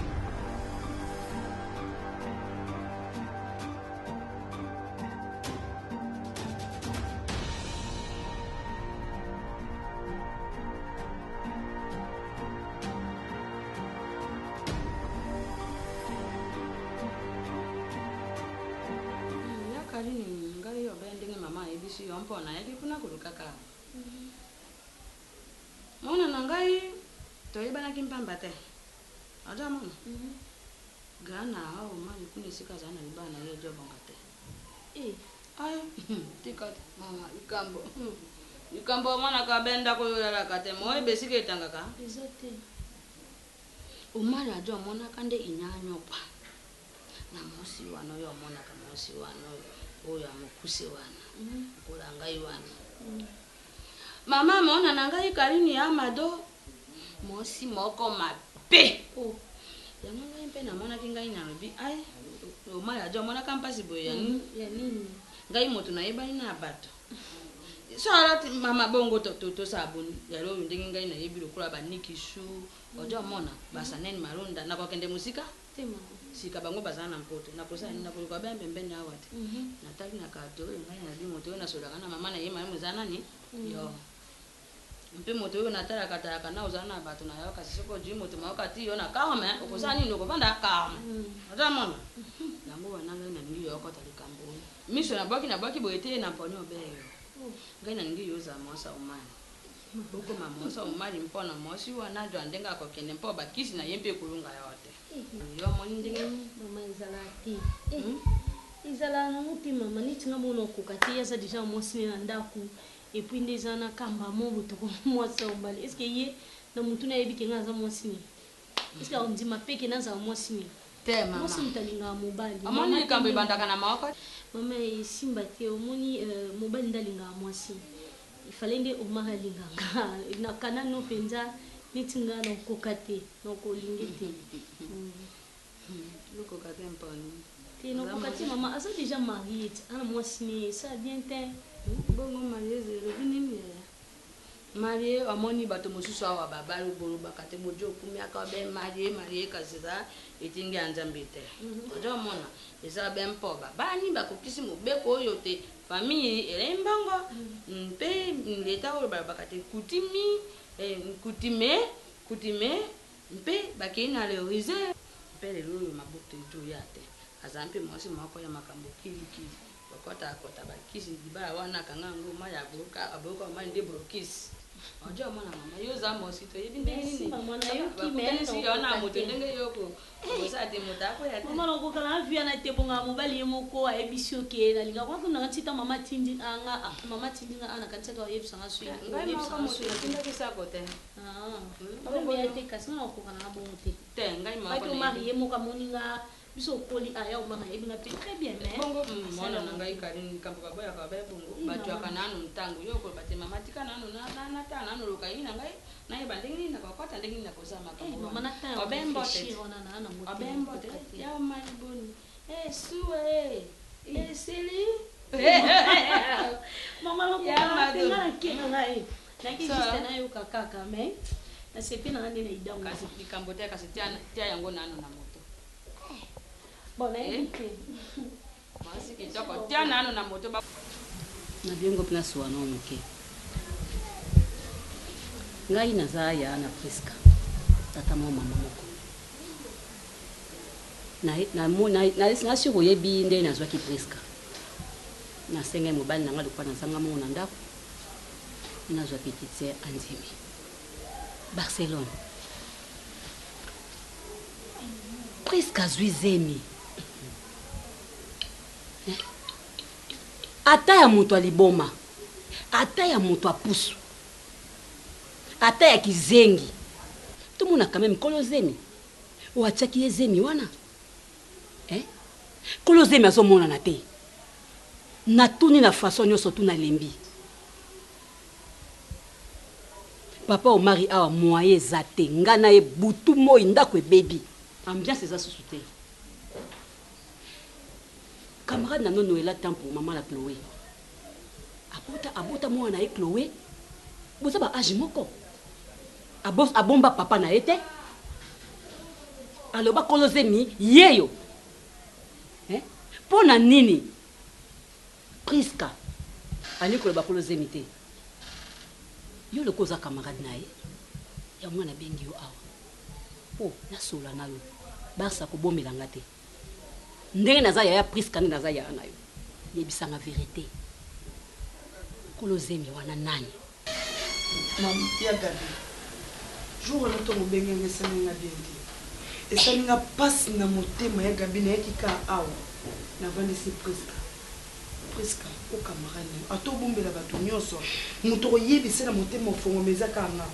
mpona yaki kuna kolukaka mona na ngai toyebanaki mpamba te aja mona gana ao mali kuna esika aza na libala na ye ejobonga te aya tika mama likambo omonaka bendako oyo olalaka te moyeba esika etangaka eza te omali aja omonaka nde inyanyopa na mosi wana oyo omonaka mosi wana oyo amokuse wana mpola ngai wana mama mona na ngai kalini ya mado mosi moko mabe yango ngai mpe namonaki ngai nalobi ai omali aja omonaka mpasi boye ya nini ngai moto nayebani na bato so alati mama bongo tosala boni yalo oyo ndenge ngai nayebi lokola banikisu oja omona basaneni malonda nakokende mosika te mama sika bango bazala na mpoto nakosala nini nakoluka bembembeni awa te natali na kato oyo ngai nabi moto oyo nasolaka na mama na ye malamu eza nani yo mpe moto oyo natalaka na ozala na bato na yo kasi soki ojui moto mayoka ti yo na karme okosala nini okofanda karme ozamona yango wana ngai nalingi yoyokota likambo oyo miso nabwaki boye te na mponi obeyo ngai nalingi yozala mwasa omani okoma mwasa omali mpona mwasi wana jwa ndenge akokende mpo bakisi na ye mpe ekolunga yo te yo moni ndenge mama ezala te ezala nango te mama neti nga mona okoka te aza deja mwasi na ndako epuis nde eza na kamba mo botoko mwasi ombali estce ye na motu nayebi ke nga aza mwasi ne estce ondima peke nazala mwasi ne te mama mwasi moto alingaka mobali omoni likambo ebandaka na maoko mama esimba te omoni mobali nde alingaka mwasi ifale nde omaka alingaka nakana no mpenza neti nga na okoka te na okolingi te okoka te mponi te na okoka te mama aza déjà marié ana mwasi ne ça bien te bongo marie elobi nini yaya marie amoni bato mosusu awa babali bolobaka te bojo okumiaka be marie kasi eza etingi ya nzambe te ojo omona eza be mpo babani bakokisi mobeko oyo te famille elai mbongo mpe leta oyo balobaka te coutume mpe bakei na leorise mpe lelo oyo maboko ezoya te azampe mwasi moko ya makambo kilikili bakota akota bakisi libala wana kanga ngoma ya aboka mama nde brokisi ojo mwana mama yo za mosi to yebi ndeni mama na yo kimene si ona moto ndenge yoko osa te motako ya mama loko kala via na te bonga mobali moko a ebisio ke na linga kwa kuna tita mama tindi anga mama tindi nga ana kanisa ka yebisa nga sui ngai mama moto tinda kisa kote mama me te kasina ko kana na bongo te ngai mama ko marié moko moninga biso koli aya umama ebinga pe très bien mais bongo mwana na ngai karini kambuka boya ka ba bongo batu akanano mtango yoko bate mama tika nano na ta nano lokai na ngai na yeba ndenge na kwa ndenge na kozama ka mama na ta obembo te obembo te ya mali boni suwe sili mama lo ya na kina ngai na kisi na yo kaka mais na sepi na ndene idango kasi kambote kasi tia yango nano na moto bon na ite basi kitoko tia nano na moto ba na biengo pina suwana omuke ngai naza ya na Priska tata mo mama moko na siko yebi nde nazwaki Priska na senga mobali nanga lokwa nazanga mo na ndako nazwaki tite Anzimi Barcelone Priska Zemi ata ya moto aliboma ata ya moto apusu ata ya kizengi tumuna quand même kolozemi oachaki ezemi wana kolozemi azomona na te natuni na façon nyonso tuna lembi papa omari awa moye eza te nga na ye butu moi ndako ebebi ambiance eza susu te camarade na nono ela temps pour maman la Chloé abota mwana na ye Chloé boza ba age moko abomba papa na ye te aloba kolozemi yeyo mpo na nini Priska ali koloba kolozemi te yo loko oza camarade na ye ya mwana bengi yo awa po nasola na yo Barça kobomelanga te ndenge naza ya Priska ndenge naza ya na yo yebisanga vérité kolozemi wana nani mam ya gabi jour wana to mobengenge esalinga bien te esalinga pasi na motema ya gabi nayaki ka awa navandisi Priska o camarade na yo atobombela bato nyonso moto oyebisa na motema ofongoma eza kaka nga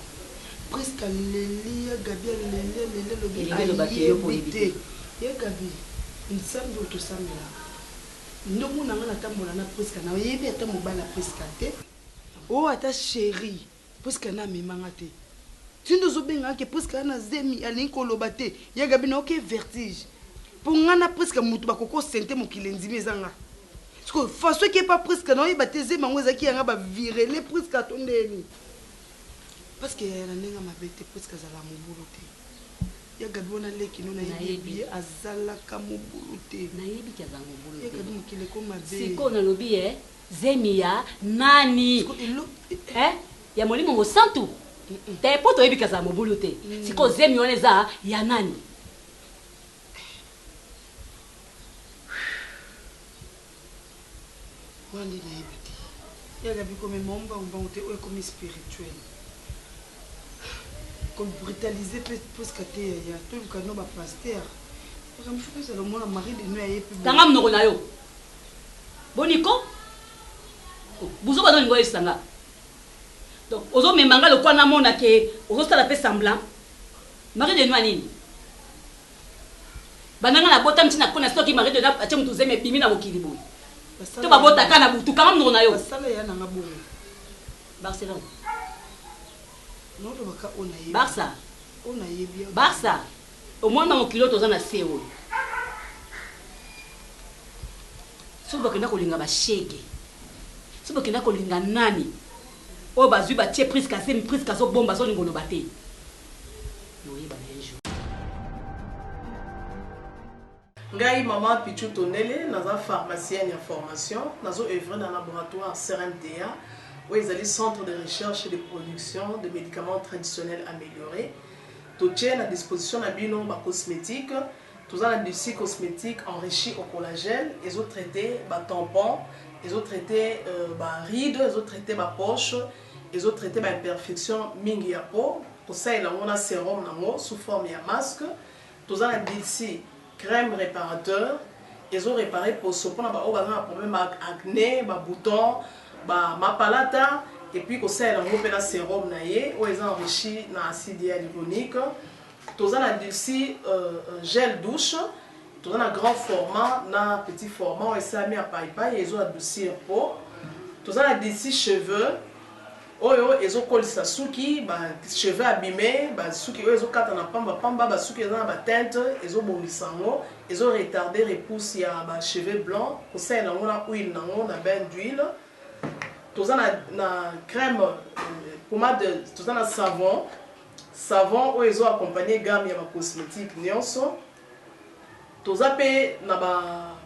Priska leli ya gabi alele lobi te ya gabi nsambi otosambelaka ndomona nga natambola na Priska na oyebi ata mobali ya Priska te o ata chéri Priska na amemanga te tindo ozobengaka ke Priska na zemi alingi koloba te ya gabi na oke vertige mpo nga na Priska motu bakoko sente mokili ndimi eza nga siko faso eke pa Priska na oyeba te zemi yango ezaki yanga bavirele Priska to ndeni parceke yaya na ndenge mabe te Priska azala mobulu te ya gabi wana leki no nayebi azalaka mobulu te nayebi ki azala mobulu ya gabi mokili ekoma be siko nalobi zemi ya nani ya molimo mosantu te po toyebi ki azala mobulu te siko zemi wana eza ya nani wana nde nayebi te ya gabi komema ombango te oyo ekomi spirituel comme brutaliser presque te ya toluka no bapaster makambo fo ezala omona mari de no aye pe tanga monoko na yo boniko buzo bazolingo oyebisanga donc ozomemanga lokwa namona ke ozosala mpe semblant mari de no anini bandanga nabota ntina kona soki mari de no atie motu zeme ebimi na mokili boye to babotaka na butu kanga monoko na yo basala ya nanga boye Barcelone Barça Barça au moins dans mon kilo toza na se oyo so bakenda kolinga bashege so bakenda kolinga nani oyo bazwi batie Priska zemi Priska azobomba azolinga oloba te noyeba na jour ngai mama Pichu Tonele naza pharmacienne ya formation nazo œuvrer dans laboratoire CRMTA où ils allaient centre de recherche et de production de médicaments traditionnels améliorés. Tout est à disposition de bino ba cosmétique Tous les dossiers cosmétiques enrichis au collagène, ils ont traité tampons, ils ont traité rides, ils ont traité poche, ils ont traité imperfection mingi ya peau. Pour ça, il a un sérum sous forme de masque. Tous les dossiers crème réparateur, ils ont réparé pour ce qu'on a un problème acné, boutons, mapalata. Et puis, il y a un sérum où ils ont enrichi dans l'acide hyaluronique. Tous les dossiers gel douche. Tous les grand format, dans petit format, ils ont mis à paille, ils ont adouci un peau. Tous les dossiers cheveux. Ils ont collé sa souki, cheveux abîmés, souki ils ont quatre en pamba, souki ils ont teinte, ils ont bomi sango, ils ont retardé repousse il y a cheveux blancs, pour ça ils ont huile, ils ont bain d'huile. Tous les crème, pommade, tous les savon où ils ont accompagné gamme ya cosmétique nyonso. Tous les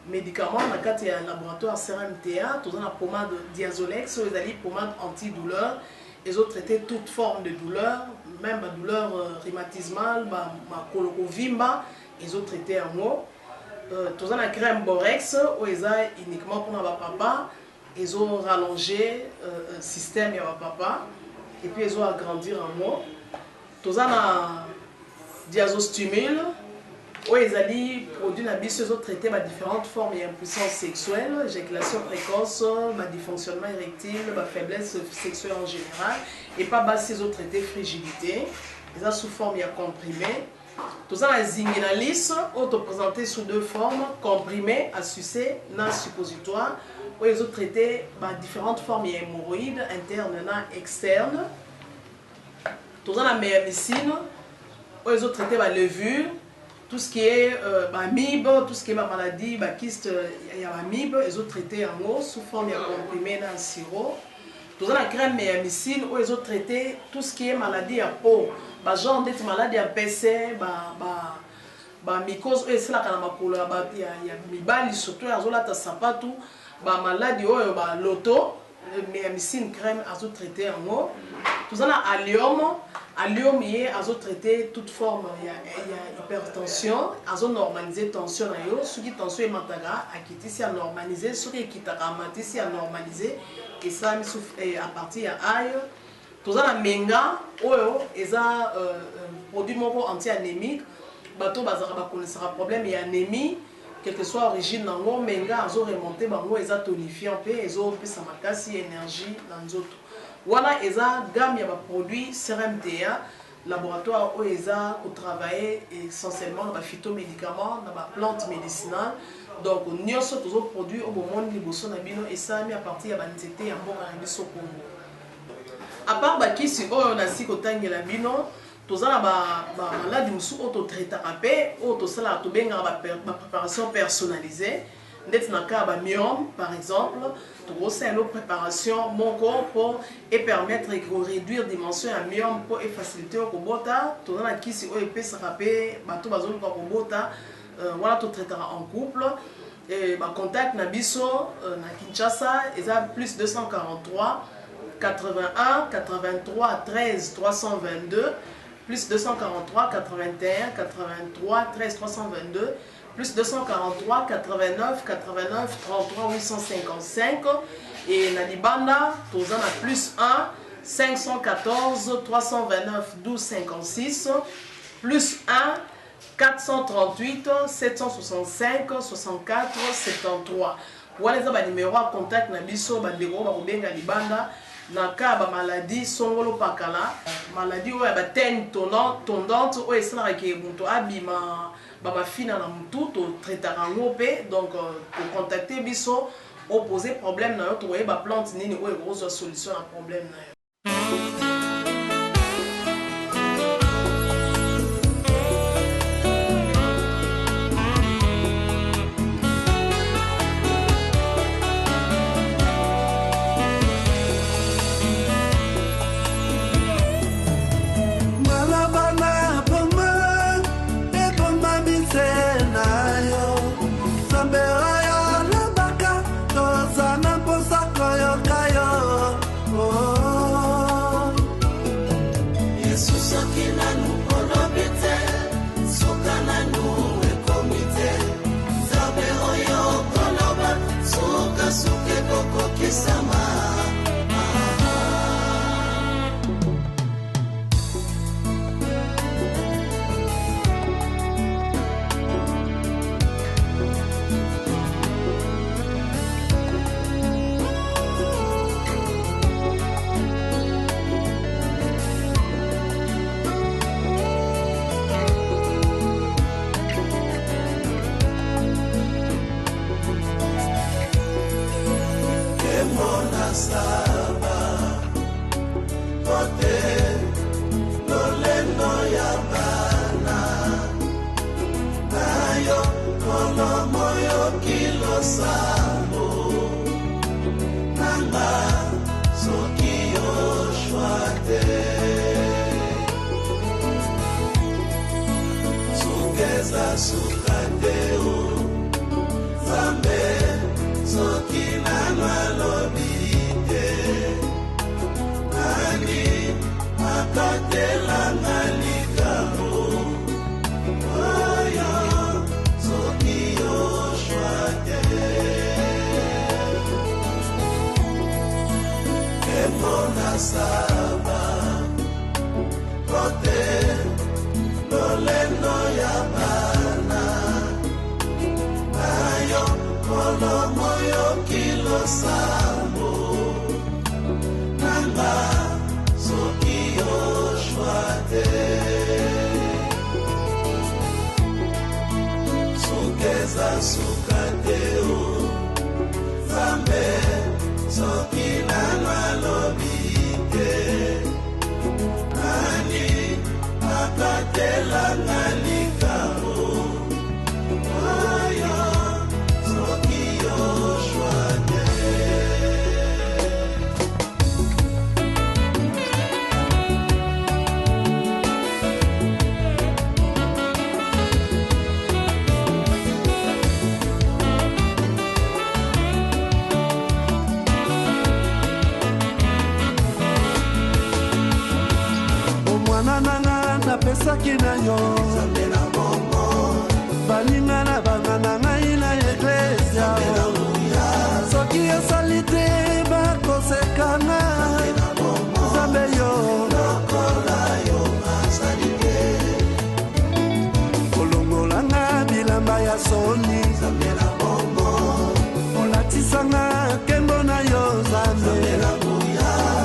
médicaments dans le laboratoire CRMTA, tous les pommade Diazolex, ils ont pommade antidouleur, ils ont traité toute forme de douleur, même la douleur rhumatismale, la colorovimba, ils ont traité en mot. Tous les crème Borex, où ils ont uniquement pour les papa, ils ont rallongé le système de papa, et puis ils ont agrandi en mot. Tous les Diazostimule, où ils ont produit ils ont traité différentes formes d'impuissance sexuelle, éjaculation précoce, dysfonctionnement érectile, faiblesse sexuelle en général, et pas ils ont traité frigidité, ils ont sous forme comprimé. Tous les zinguinalis, ont présenté sous deux formes, comprimé à sucer, non suppositoire, où ils ont traité différentes formes d'hémorroïdes internes et externes. Tous les méamycine, où ils ont traité la levure, tout ce qui est amibe, tout ce qui est maladie, kyste, il y a amibe, ils ont traité en eau sous forme de comprimé dans le sirop. Tous la crème méamycine où ils ont traité tout ce qui est maladie à peau, genre d'être maladie à PC, mycose, et c'est là qu'il y a mibali surtout, ils ont là sapatou, maladie loto, méamycine crème, ils ont traité en eau. Tous la allium. Allium, ils ont traité toute forme, il y a hypertension, ils ont normalisé la tension, ceux qui tension est mataga, à normalisé, ceux qui est normalisé, et ça à partir de aïe. Tous les menga, ils ont produit anti-anémique, bateau bazar problème et anémie, quelle que soit l'origine, menga, ils ont remonté, ils ont tonifié, ils ont plus de énergie dans les autres. Voilà, ils ont gamme de produits CRMTA, laboratoire où ils ont travaillé essentiellement dans les phytomédicaments, dans les plantes médicinales. Donc, nous avons tous les produits au moment où nous avons et ça mis à partir de l'antété et au Congo. À part que si on a si que la bino, tous les maladies qui sont traités la préparation personnalisée. Dans le cas de myome, par exemple, c'est une préparation pour permettre de réduire la dimension de myome pour faciliter le bota. Tout le monde qui s'est rappeler, voilà, tout traitera en couple. Contact Nabiso, na Kinshasa, ils ont plus 243 81 83 13 322, plus 243 81 83 13 322. Plus 243 89 89 33 855 et na Libanda, tous en a plus 1 514 329 12 56 plus 1 438 765 64 73. Voilà les numéros à contact na biso bandeko ba kobenga Libanda na cas ba maladie songolo pakala maladie oya ba tene tondante o esala ke muntu abima ba fina na mutu to traitera ngope donc pour contacter biso opposer problème na yo to ba plante nini o grosse solution à problème na yo. Oh losambo nanga soki oshwa te sukeza suka te o Nzambe soki nanga lobi te nani akatelanga likambo oyo soki oshwa te epona saba kote lolendo ya bana nayo kolomo yo kilosambo nanga soki oshwa te sukeza suka te o Nzambe soki nanga lobi te nani akatelanga likambo oyo soki oshwa te napesaki na yo baninga na banga na ngai na eklesia soki osali te bakosekanga Nzambe yo kolongolanga bilamba ya soni olatisanga nkembo na yo Nzambe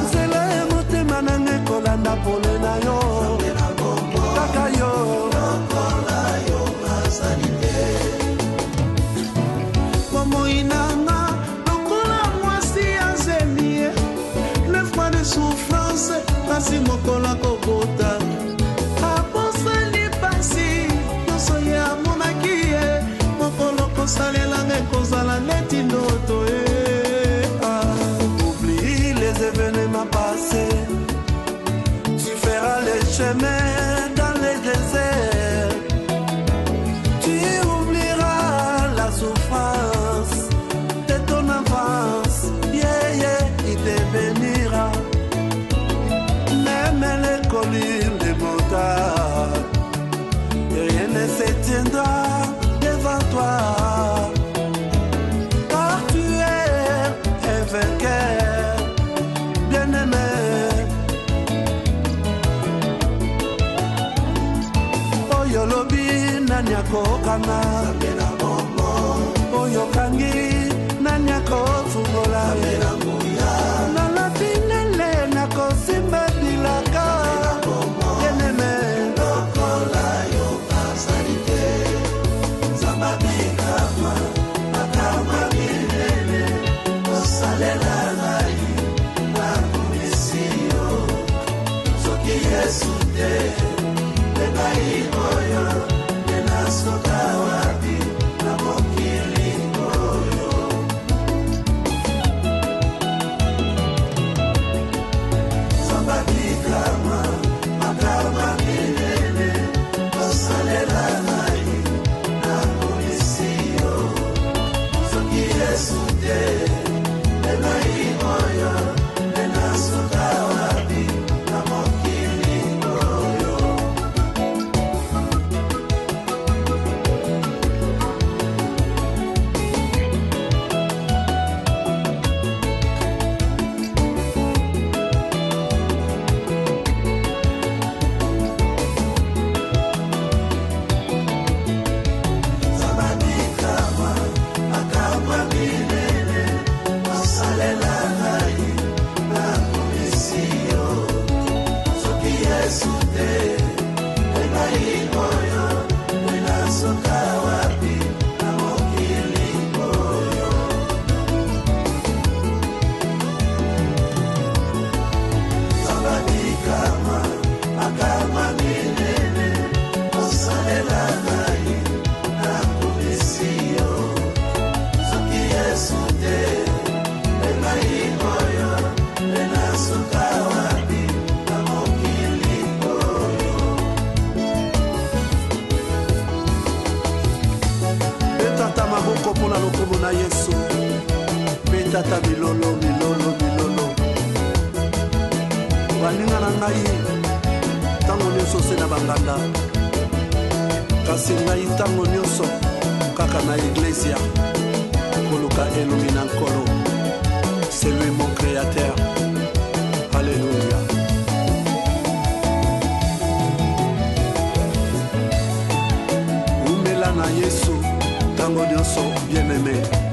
nzela ya motema nanga ekolanda pole na yo kaka yo lokola yo bazali te momoinanga lokola mwasi ya zemie 9 mois de souffrance pasi mokolo akobota abosali pasi nyonso ye amonaki ye mokolo kosalelanga ekozala neti ndoto oublie les événements passés tu feras les chemins dans les déserts tu oublieras la souffrance de ton enfance il te bénira même les collines de montagne rien ne se tiendra devant toi car tu es un vainqueur bien-aimé oyo lobi nani akokanga oyo kangi nani akofungola nalapinele nakosimba bilaka bien-aimé lokola yo bazali te Nzambe abikama makama minene osalela ngai nakomisi yo soki Yesu te ngai oyo nenasoka wapi na mokili oyo Nzambe abikama makama minene osalela ngai nakomisi yo soki Yesu te ngai oyo nenasoka wapi na mokili oyo Nzambe abikama makama minene moko mpona lokumu na Yesu. Mpe tata milolo milolo milolo. Baninga na ngai ntango nyonso se na banganda. Kasi ngai ntango nyonso kaka na iglesia koluka elongi na nkolo. C'est lui mon créateur. Alléluia. Umela na Yesu tango nyonso bien-aimé.